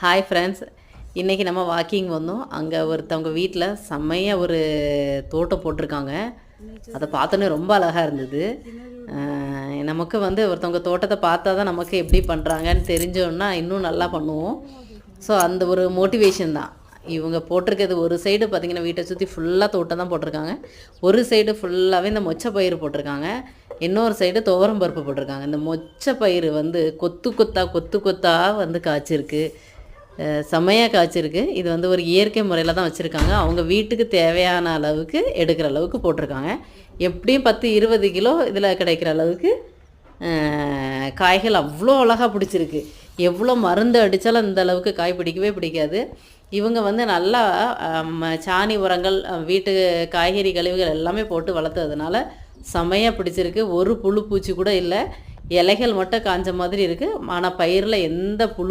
Hi friends, இன்றைக்கி நம்ம walking வந்தோம். அங்கே ஒருத்தவங்க வீட்டில் செம்மையாக ஒரு தோட்டம் போட்டிருக்காங்க. அதை பார்த்தோன்னே ரொம்ப அழகாக இருந்தது. நமக்கு ஒருத்தவங்க தோட்டத்தை பார்த்தா தான் நமக்கு எப்படி பண்ணுறாங்கன்னு தெரிஞ்சோன்னா இன்னும் நல்லா பண்ணுவோம். ஸோ அந்த ஒரு மோட்டிவேஷன் தான் இவங்க போட்டிருக்கிறது. ஒரு சைடு பார்த்திங்கன்னா வீட்டை சுற்றி ஃபுல்லாக தோட்டம் தான் போட்டிருக்காங்க. ஒரு சைடு ஃபுல்லாகவே இந்த மொச்சை பயிர் போட்டிருக்காங்க. இன்னொரு சைடு துவரம் பருப்பு போட்டிருக்காங்க. இந்த மொச்சை பயிர் கொத்து கொத்தாக காய்ச்சிருக்கு. செம்மையாக காய்ச்சிருக்கு. இது ஒரு இயற்கை முறையில் தான் வச்சுருக்காங்க. அவங்க வீட்டுக்கு தேவையான அளவுக்கு எடுக்கிற அளவுக்கு போட்டிருக்காங்க. எப்படியும் 10-20 கிலோ இதில் கிடைக்கிற அளவுக்கு காய்கள் அவ்வளோ அழகாக பிடிச்சிருக்கு. எவ்வளோ மருந்து அடித்தாலும் இந்த அளவுக்கு காய் பிடிக்கவே பிடிக்காது. இவங்க நல்லா சாணி உரங்கள், வீட்டு காய்கறி கழிவுகள் எல்லாமே போட்டு வளர்த்ததுனால செம்மையாக பிடிச்சிருக்கு. ஒரு புழு பூச்சி கூட இல்லை. இலைகள் மட்டும் காஞ்ச மாதிரி இருக்குது. ஆனால் பயிரில் எந்த புழு